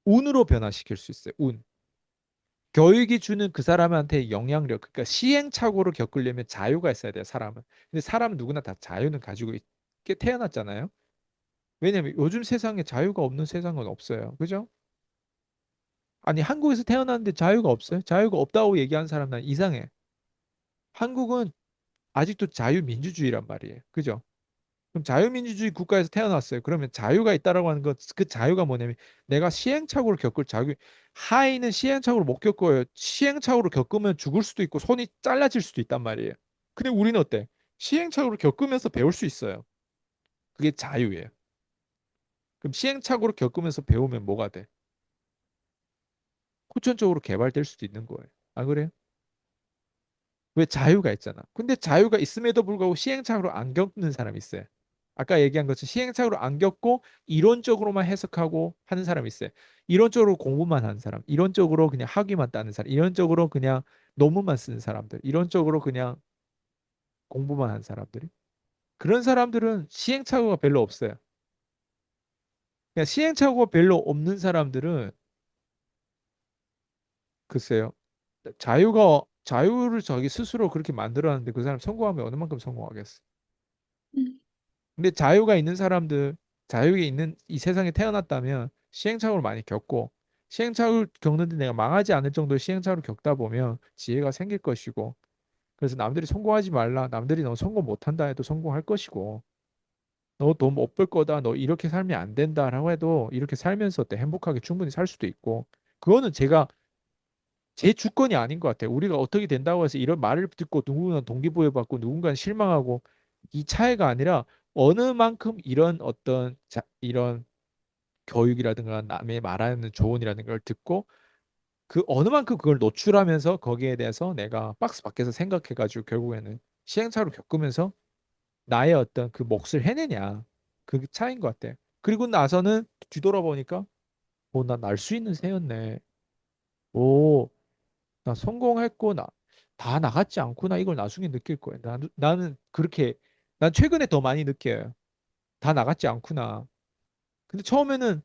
운으로 변화시킬 수 있어요. 운. 교육이 주는 그 사람한테 영향력, 그러니까 시행착오를 겪으려면 자유가 있어야 돼요, 사람은. 근데 사람은 누구나 다 자유는 가지고 있게 태어났잖아요. 왜냐면 요즘 세상에 자유가 없는 세상은 없어요. 그죠? 아니, 한국에서 태어났는데 자유가 없어요? 자유가 없다고 얘기하는 사람 난 이상해. 한국은 아직도 자유민주주의란 말이에요. 그죠? 그럼 자유민주주의 국가에서 태어났어요. 그러면 자유가 있다라고 하는 것, 그 자유가 뭐냐면 내가 시행착오를 겪을 자유. 하인은 시행착오를 못 겪어요. 시행착오를 겪으면 죽을 수도 있고 손이 잘라질 수도 있단 말이에요. 근데 우리는 어때? 시행착오를 겪으면서 배울 수 있어요. 그게 자유예요. 그럼 시행착오를 겪으면서 배우면 뭐가 돼? 후천적으로 개발될 수도 있는 거예요. 안 그래요? 왜 자유가 있잖아. 근데 자유가 있음에도 불구하고 시행착오를 안 겪는 사람이 있어요. 아까 얘기한 것처럼 시행착오를 안 겪고 이론적으로만 해석하고 하는 사람이 있어요. 이론적으로 공부만 하는 사람, 이론적으로 그냥 학위만 따는 사람, 이론적으로 그냥 논문만 쓰는 사람들, 이론적으로 그냥 공부만 하는 사람들이. 그런 사람들은 시행착오가 별로 없어요. 그냥 시행착오가 별로 없는 사람들은 글쎄요. 자유를 자기 스스로 그렇게 만들었는데 그 사람 성공하면 어느 만큼 성공하겠어. 음. 근데 자유가 있는 사람들, 자유가 있는 이 세상에 태어났다면 시행착오를 많이 겪고 시행착오를 겪는데 내가 망하지 않을 정도의 시행착오를 겪다 보면 지혜가 생길 것이고 그래서 남들이 성공하지 말라. 남들이 너 성공 못한다 해도 성공할 것이고 너 돈 못 벌 거다. 너 이렇게 살면 안 된다라고 해도 이렇게 살면서 때 행복하게 충분히 살 수도 있고 그거는 제가 제 주권이 아닌 것 같아요. 우리가 어떻게 된다고 해서 이런 말을 듣고 누군가는 동기부여받고 누군가는 실망하고 이 차이가 아니라 어느 만큼 이런 이런 교육이라든가 남의 말하는 조언이라든가 걸 듣고 그 어느 만큼 그걸 노출하면서 거기에 대해서 내가 박스 밖에서 생각해가지고 결국에는 시행착오를 겪으면서 나의 어떤 그 몫을 해내냐 그 차이인 것 같아. 그리고 나서는 뒤돌아보니까 나 날 수 있는 새였네. 오, 나 성공했고 다 나갔지 않구나 이걸 나중에 느낄 거야. 나는 그렇게 난 최근에 더 많이 느껴요. 다 나갔지 않구나. 근데 처음에는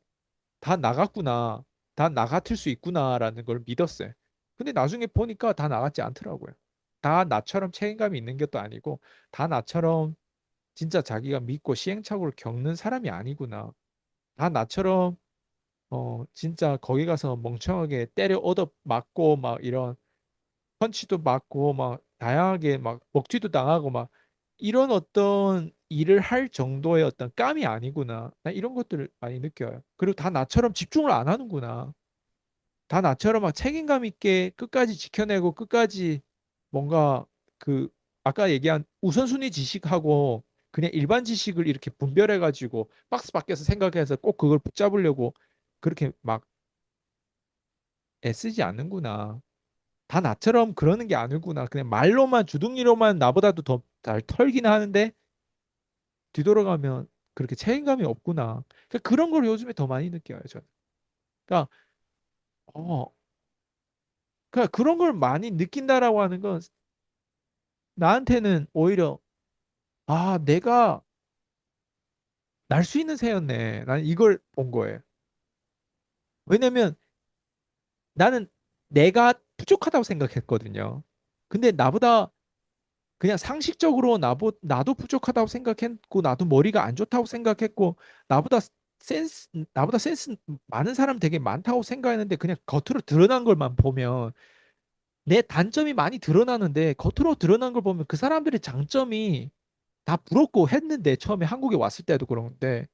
다 나갔구나. 다 나같을 수 있구나라는 걸 믿었어요. 근데 나중에 보니까 다 나갔지 않더라고요. 다 나처럼 책임감이 있는 것도 아니고 다 나처럼 진짜 자기가 믿고 시행착오를 겪는 사람이 아니구나. 다 나처럼 진짜 거기 가서 멍청하게 때려 얻어 맞고 막 이런 펀치도 맞고 막 다양하게 막 먹튀도 당하고 막 이런 어떤 일을 할 정도의 어떤 깜이 아니구나. 나 이런 것들을 많이 느껴요. 그리고 다 나처럼 집중을 안 하는구나. 다 나처럼 막 책임감 있게 끝까지 지켜내고 끝까지 뭔가 그 아까 얘기한 우선순위 지식하고 그냥 일반 지식을 이렇게 분별해가지고 박스 밖에서 생각해서 꼭 그걸 붙잡으려고 그렇게 막 애쓰지 않는구나. 다 나처럼 그러는 게 아니구나. 그냥 말로만 주둥이로만 나보다도 더 잘 털긴 하는데 뒤돌아가면 그렇게 책임감이 없구나. 그러니까 그런 걸 요즘에 더 많이 느껴요, 저는. 그러니까 어, 그러니까 그런 걸 많이 느낀다라고 하는 건 나한테는 오히려 내가 날 수 있는 새였네. 나는 이걸 본 거예요. 왜냐면 나는 내가 부족하다고 생각했거든요. 근데 나보다 그냥 상식적으로 나도 부족하다고 생각했고, 나도 머리가 안 좋다고 생각했고, 나보다 나보다 센스 많은 사람 되게 많다고 생각했는데, 그냥 겉으로 드러난 것만 보면, 내 단점이 많이 드러나는데, 겉으로 드러난 걸 보면 그 사람들의 장점이 다 부럽고 했는데, 처음에 한국에 왔을 때도 그런데,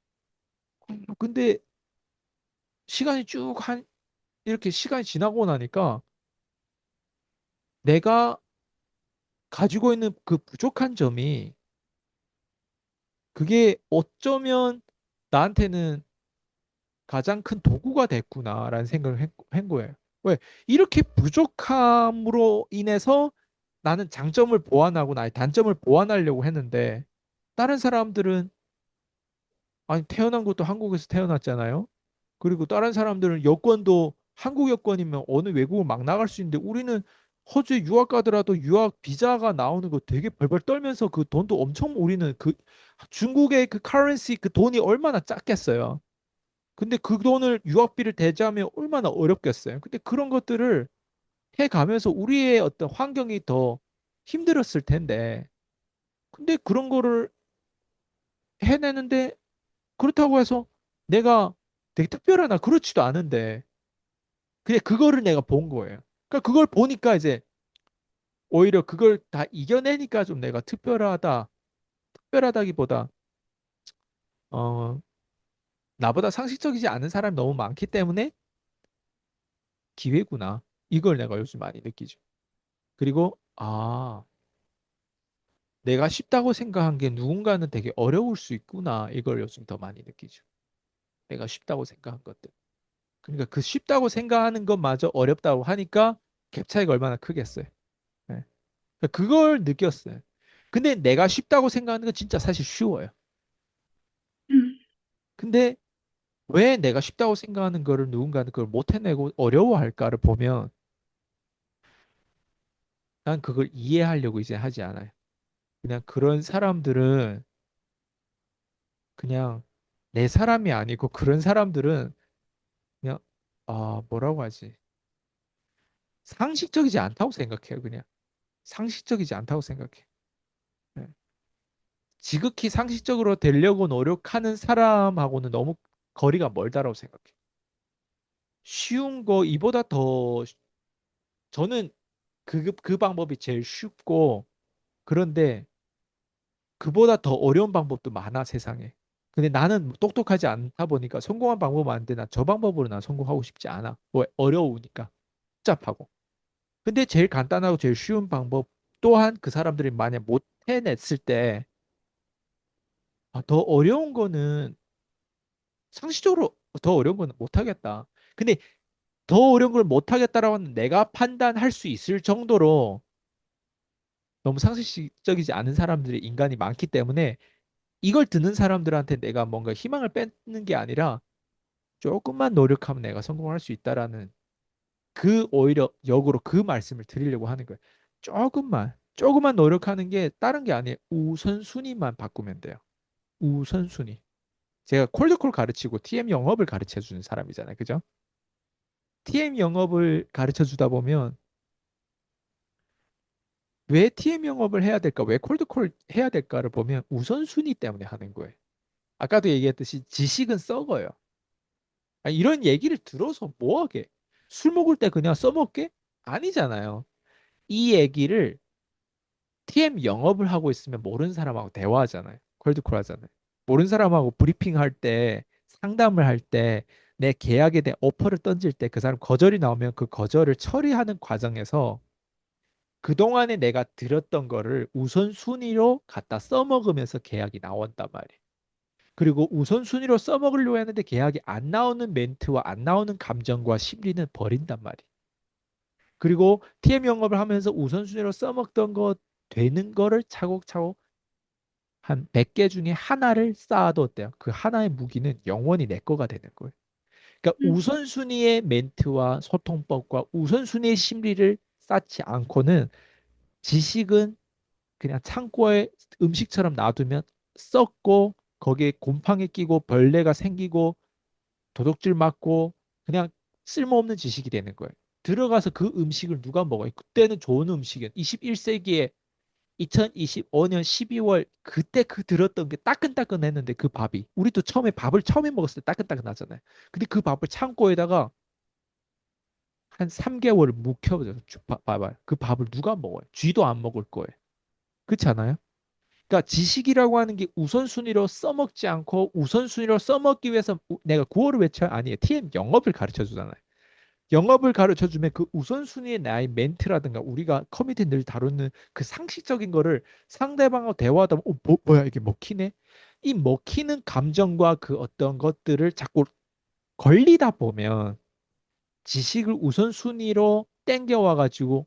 근데 시간이 이렇게 시간이 지나고 나니까, 내가 가지고 있는 그 부족한 점이, 그게 어쩌면 나한테는 가장 큰 도구가 됐구나라는 생각을 한 거예요. 왜? 이렇게 부족함으로 인해서 나는 장점을 보완하고 나의 단점을 보완하려고 했는데 다른 사람들은 아니 태어난 것도 한국에서 태어났잖아요. 그리고 다른 사람들은 여권도 한국 여권이면 어느 외국을 막 나갈 수 있는데 우리는 호주에 유학 가더라도 유학 비자가 나오는 거 되게 벌벌 떨면서 그 돈도 엄청 우리는 그 중국의 그 커런시 그 돈이 얼마나 작겠어요. 근데 그 돈을 유학비를 대자하면 얼마나 어렵겠어요. 근데 그런 것들을 해가면서 우리의 어떤 환경이 더 힘들었을 텐데, 근데 그런 거를 해내는데, 그렇다고 해서 내가 되게 특별하나 그렇지도 않은데, 그냥 그거를 내가 본 거예요. 그러니까 그걸 보니까 이제 오히려 그걸 다 이겨내니까 좀 내가 특별하다기보다, 어, 나보다 상식적이지 않은 사람이 너무 많기 때문에 기회구나. 이걸 내가 요즘 많이 느끼죠. 그리고, 내가 쉽다고 생각한 게 누군가는 되게 어려울 수 있구나. 이걸 요즘 더 많이 느끼죠. 내가 쉽다고 생각한 것들. 그러니까 그 쉽다고 생각하는 것마저 어렵다고 하니까 갭 차이가 얼마나 크겠어요. 네. 그러니까 그걸 느꼈어요. 근데 내가 쉽다고 생각하는 건 진짜 사실 쉬워요. 음, 근데 왜 내가 쉽다고 생각하는 거를 누군가는 그걸 못 해내고 어려워할까를 보면 난 그걸 이해하려고 이제 하지 않아요. 그냥 그런 사람들은 그냥 내 사람이 아니고 그런 사람들은 그냥 뭐라고 하지? 상식적이지 않다고 생각해요. 그냥 상식적이지 않다고 생각해. 네. 지극히 상식적으로 되려고 노력하는 사람하고는 너무 거리가 멀다라고 생각해. 쉬운 거 이보다 더 저는 그 방법이 제일 쉽고 그런데 그보다 더 어려운 방법도 많아 세상에. 근데 나는 똑똑하지 않다 보니까 성공한 방법은 아는데 난 저 방법으로 난 성공하고 싶지 않아. 왜? 어려우니까. 복잡하고. 근데 제일 간단하고 제일 쉬운 방법 또한 그 사람들이 만약 못 해냈을 때 더 어려운 거는 상식적으로 더 어려운 거는 못 하겠다. 근데 더 어려운 걸 못 하겠다라고 하는 내가 판단할 수 있을 정도로 너무 상식적이지 않은 사람들이 인간이 많기 때문에 이걸 듣는 사람들한테 내가 뭔가 희망을 뺏는 게 아니라 조금만 노력하면 내가 성공할 수 있다라는 그 오히려 역으로 그 말씀을 드리려고 하는 거예요. 조금만 노력하는 게 다른 게 아니에요. 우선순위만 바꾸면 돼요. 우선순위. 제가 콜드콜 가르치고 TM 영업을 가르쳐 주는 사람이잖아요. 그죠? TM 영업을 가르쳐 주다 보면 왜 TM 영업을 해야 될까? 왜 콜드콜 해야 될까를 보면 우선순위 때문에 하는 거예요. 아까도 얘기했듯이 지식은 썩어요. 이런 얘기를 들어서 뭐하게? 술 먹을 때 그냥 써먹게? 아니잖아요. 이 얘기를 TM 영업을 하고 있으면 모르는 사람하고 대화하잖아요. 콜드콜 하잖아요. 모르는 사람하고 브리핑 할 때, 상담을 할 때, 내 계약에 대한 오퍼를 던질 때 그 사람 거절이 나오면 그 거절을 처리하는 과정에서 그동안에 내가 들었던 거를 우선순위로 갖다 써먹으면서 계약이 나온단 말이에요. 그리고 우선순위로 써먹으려고 했는데 계약이 안 나오는 멘트와 안 나오는 감정과 심리는 버린단 말이에요. 그리고 TM 영업을 하면서 우선순위로 써먹던 거 되는 거를 차곡차곡 한 100개 중에 하나를 쌓아뒀대요. 그 하나의 무기는 영원히 내 거가 되는 거예요. 그러니까 음, 우선순위의 멘트와 소통법과 우선순위의 심리를 쌓지 않고는 지식은 그냥 창고에 음식처럼 놔두면 썩고 거기에 곰팡이 끼고 벌레가 생기고 도둑질 맞고 그냥 쓸모없는 지식이 되는 거예요. 들어가서 그 음식을 누가 먹어요? 그때는 좋은 음식이에요. 21세기에 2025년 12월 그때 그 들었던 게 따끈따끈했는데 그 밥이 우리도 처음에 밥을 처음에 먹었을 때 따끈따끈하잖아요. 근데 그 밥을 창고에다가 한 3개월 묵혀둬요. 봐봐요. 그 밥을 누가 먹어요? 쥐도 안 먹을 거예요. 그렇지 않아요? 그러니까 지식이라고 하는 게 우선순위로 써먹지 않고 우선순위로 써먹기 위해서 내가 구호를 외쳐요? 아니에요. TM 영업을 가르쳐 주잖아요. 영업을 가르쳐 주면 그 우선순위의 나의 멘트라든가 우리가 커뮤니티 늘 다루는 그 상식적인 거를 상대방하고 대화하다 보면 뭐야 이게 먹히네? 이 먹히는 감정과 그 어떤 것들을 자꾸 걸리다 보면 지식을 우선순위로 땡겨와 가지고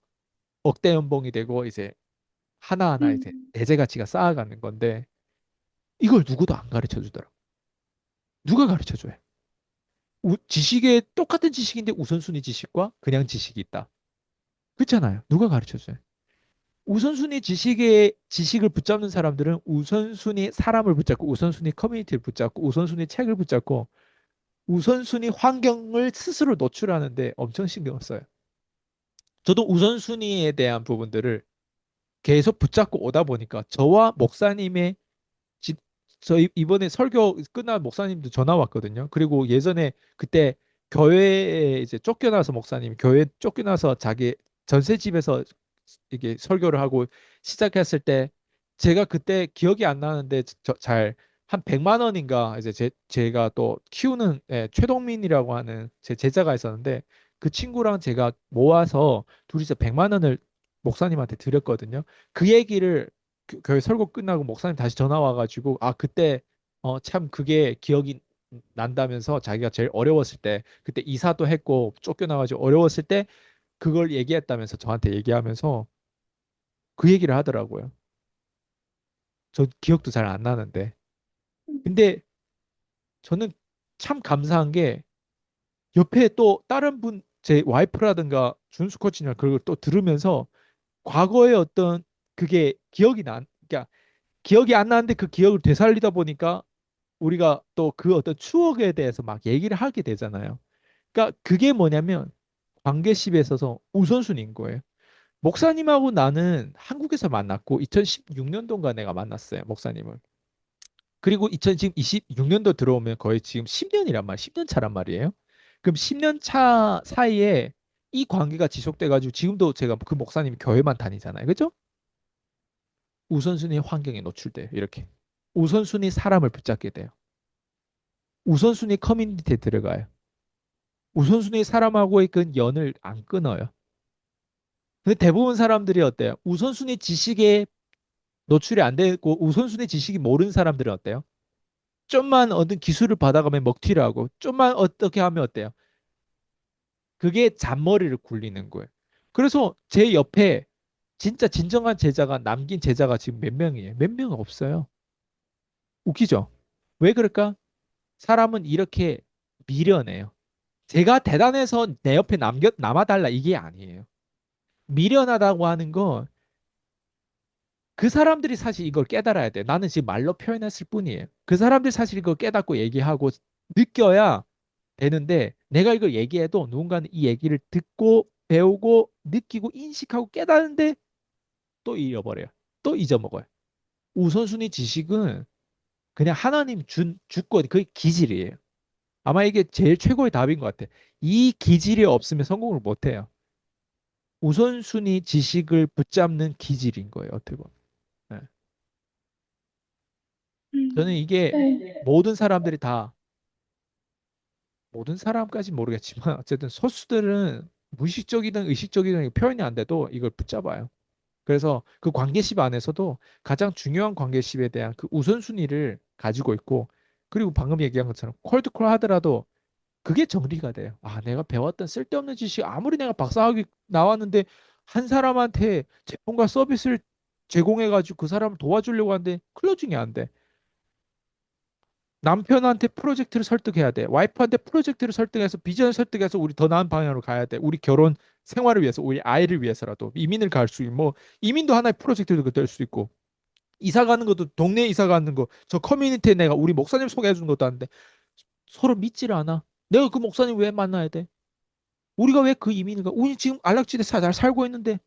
억대 연봉이 되고 이제 하나하나 이제 음, 대제 가치가 쌓아가는 건데 이걸 누구도 안 가르쳐 주더라. 누가 가르쳐 줘요? 지식의 똑같은 지식인데 우선순위 지식과 그냥 지식이 있다. 그렇잖아요. 누가 가르쳐 줘요? 우선순위 지식을 붙잡는 사람들은 우선순위 사람을 붙잡고 우선순위 커뮤니티를 붙잡고 우선순위 책을 붙잡고 우선순위 환경을 스스로 노출하는데 엄청 신경을 써요. 저도 우선순위에 대한 부분들을 계속 붙잡고 오다 보니까 저와 목사님의 지- 저희 이번에 설교 끝난 목사님도 전화 왔거든요. 그리고 예전에 그때 교회에 이제 쫓겨나서 목사님 교회 쫓겨나서 자기 전셋집에서 이게 설교를 하고 시작했을 때 제가 그때 기억이 안 나는데 잘 한 100만 원인가 이제 제가 또 키우는 최동민이라고 하는 제 제자가 있었는데 그 친구랑 제가 모아서 둘이서 100만 원을 목사님한테 드렸거든요. 그 얘기를 교회 설교 끝나고 목사님 다시 전화 와가지고 아 그때 참 그게 기억이 난다면서 자기가 제일 어려웠을 때 그때 이사도 했고 쫓겨나가지고 어려웠을 때 그걸 얘기했다면서 저한테 얘기하면서 그 얘기를 하더라고요. 저 기억도 잘 안 나는데. 근데 저는 참 감사한 게 옆에 또 다른 분, 제 와이프라든가 준수 코치나 그걸 또 들으면서 과거의 어떤 그게 그러니까 기억이 안 나는데 그 기억을 되살리다 보니까 우리가 또 그 어떤 추억에 대해서 막 얘기를 하게 되잖아요. 그러니까 그게 뭐냐면 관계십에 있어서 우선순위인 거예요. 목사님하고 나는 한국에서 만났고 2016년도인가 내가 만났어요, 목사님을. 그리고 2026년도 들어오면 거의 지금 10년이란 말, 10년 차란 말이에요. 그럼 10년 차 사이에 이 관계가 지속돼가지고 지금도 제가 그 목사님이 교회만 다니잖아요. 그죠? 우선순위 환경에 노출돼요. 이렇게. 우선순위 사람을 붙잡게 돼요. 우선순위 커뮤니티에 들어가요. 우선순위 사람하고의 그 연을 안 끊어요. 근데 대부분 사람들이 어때요? 우선순위 지식에 노출이 안 되고 우선순위 지식이 모르는 사람들은 어때요? 좀만 얻은 기술을 받아가면 먹튀를 하고 좀만 어떻게 하면 어때요? 그게 잔머리를 굴리는 거예요. 그래서 제 옆에 진짜 진정한 제자가 남긴 제자가 지금 몇 명이에요? 몇 명 없어요. 웃기죠? 왜 그럴까? 사람은 이렇게 미련해요. 제가 대단해서 내 옆에 남아달라 이게 아니에요. 미련하다고 하는 건 그 사람들이 사실 이걸 깨달아야 돼. 나는 지금 말로 표현했을 뿐이에요. 그 사람들이 사실 이걸 깨닫고 얘기하고 느껴야 되는데 내가 이걸 얘기해도 누군가는 이 얘기를 듣고 배우고 느끼고 인식하고 깨닫는데 또 잃어버려요. 또 잊어먹어요. 우선순위 지식은 그냥 하나님 준 주권 그게 기질이에요. 아마 이게 제일 최고의 답인 것 같아. 이 기질이 없으면 성공을 못 해요. 우선순위 지식을 붙잡는 기질인 거예요. 어떻게 보면. 네. 저는 이게 네. 모든 사람들이 다 모든 사람까지 모르겠지만 어쨌든 소수들은 무의식적이든 의식적이든 표현이 안 돼도 이걸 붙잡아요. 그래서 그 관계십 안에서도 가장 중요한 관계십에 대한 그 우선순위를 가지고 있고 그리고 방금 얘기한 것처럼 콜드콜 하더라도 그게 정리가 돼요. 아, 내가 배웠던 쓸데없는 지식 아무리 내가 박사학위 나왔는데 한 사람한테 제품과 서비스를 제공해가지고 그 사람을 도와주려고 하는데 클로징이 안 돼. 남편한테 프로젝트를 설득해야 돼. 와이프한테 프로젝트를 설득해서 비전을 설득해서 우리 더 나은 방향으로 가야 돼. 우리 결혼 생활을 위해서, 우리 아이를 위해서라도 이민을 갈 수 있고 뭐 이민도 하나의 프로젝트도 될 수 있고 이사 가는 것도 동네 이사 가는 거 저 커뮤니티에 내가 우리 목사님 소개해 주는 것도 하는데 서로 믿지를 않아. 내가 그 목사님 왜 만나야 돼? 우리가 왜 그 이민을 가? 우리 지금 안락지대 잘 살고 있는데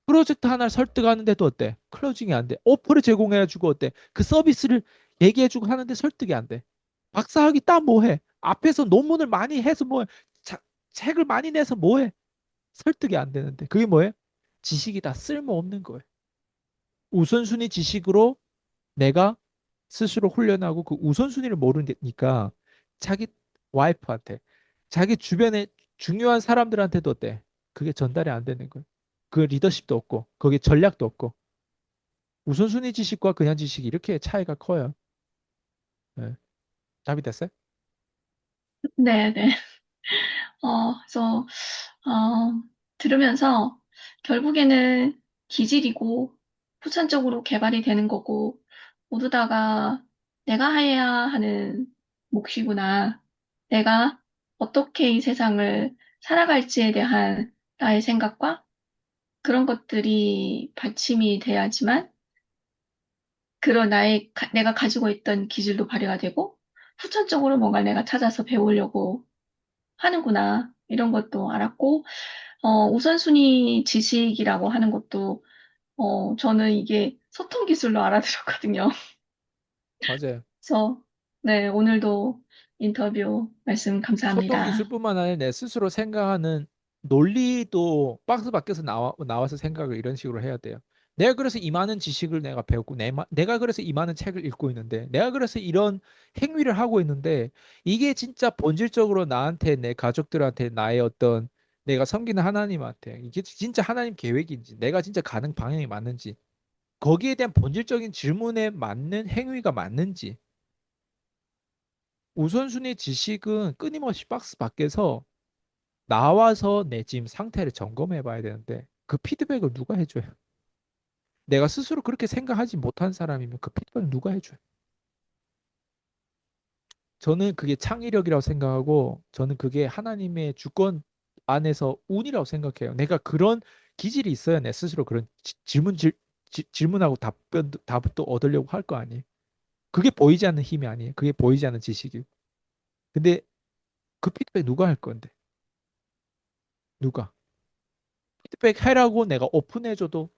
프로젝트 하나를 설득하는데도 어때? 클로징이 안 돼. 오퍼를 제공해주고 어때? 그 서비스를 얘기해주고 하는데 설득이 안 돼. 박사학위 따 뭐해? 앞에서 논문을 많이 해서 뭐해? 자, 책을 많이 내서 뭐해? 설득이 안 되는데. 그게 뭐예요? 지식이 다 쓸모없는 거예요. 우선순위 지식으로 내가 스스로 훈련하고 그 우선순위를 모르니까 자기 와이프한테, 자기 주변에 중요한 사람들한테도 어때? 그게 전달이 안 되는 거예요. 그 리더십도 없고, 거기에 전략도 없고, 우선순위 지식과 그냥 지식이 이렇게 차이가 커요. 네. 답이 됐어요? 네, 네. 그래서, 들으면서 결국에는 기질이고 후천적으로 개발이 되는 거고 모두 다가 내가 해야 하는 몫이구나. 내가 어떻게 이 세상을 살아갈지에 대한 나의 생각과 그런 것들이 받침이 돼야지만 그런 내가 가지고 있던 기질도 발휘가 되고 후천적으로 뭔가 내가 찾아서 배우려고 하는구나. 이런 것도 알았고, 우선순위 지식이라고 하는 것도, 저는 이게 소통 기술로 알아들었거든요. 맞아요. 그래서, 네, 오늘도 인터뷰 말씀 소통 감사합니다. 기술뿐만 아니라 내 스스로 생각하는 논리도 박스 밖에서 나와서 생각을 이런 식으로 해야 돼요. 내가 그래서 이 많은 지식을 내가 배웠고, 내가 그래서 이 많은 책을 읽고 있는데, 내가 그래서 이런 행위를 하고 있는데, 이게 진짜 본질적으로 나한테, 내 가족들한테, 나의 어떤 내가 섬기는 하나님한테, 이게 진짜 하나님 계획인지, 내가 진짜 가는 방향이 맞는지, 거기에 대한 본질적인 질문에 맞는 행위가 맞는지, 우선순위 지식은 끊임없이 박스 밖에서 나와서 내 지금 상태를 점검해 봐야 되는데 그 피드백을 누가 해줘요? 내가 스스로 그렇게 생각하지 못한 사람이면 그 피드백을 누가 해줘요? 저는 그게 창의력이라고 생각하고 저는 그게 하나님의 주권 안에서 운이라고 생각해요. 내가 그런 기질이 있어야 내 스스로 그런 질문하고 답도 얻으려고 할 거 아니에요. 그게 보이지 않는 힘이 아니에요. 그게 보이지 않는 지식이고. 근데 그 피드백 누가 할 건데? 누가? 피드백 해라고 내가 오픈해줘도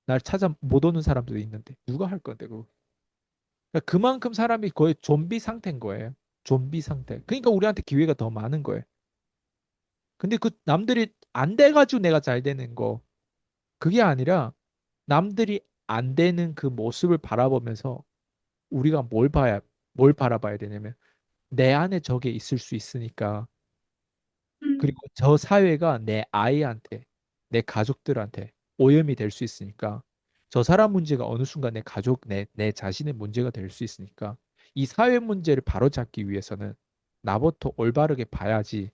날 찾아 못 오는 사람도 있는데 누가 할 건데 그거. 그러니까 그만큼 사람이 거의 좀비 상태인 거예요. 좀비 상태. 그러니까 우리한테 기회가 더 많은 거예요. 근데 그 남들이 안 돼가지고 내가 잘 되는 거 그게 아니라 남들이 안 되는 그 모습을 바라보면서 우리가 뭘 바라봐야 되냐면 내 안에 저게 있을 수 있으니까 음, 그리고 저 사회가 내 아이한테 내 가족들한테 오염이 될 수 있으니까 저 사람 문제가 어느 순간 내 자신의 문제가 될 수 있으니까 이 사회 문제를 바로잡기 위해서는 나부터 올바르게 봐야지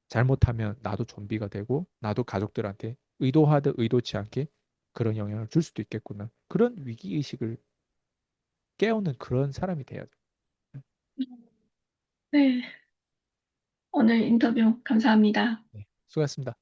잘못하면 나도 좀비가 되고 나도 가족들한테 의도하듯 의도치 않게 그런 영향을 줄 수도 있겠구나. 그런 위기의식을 깨우는 그런 사람이 돼야 돼. 네, 오늘 인터뷰 감사합니다. 네, 수고하셨습니다.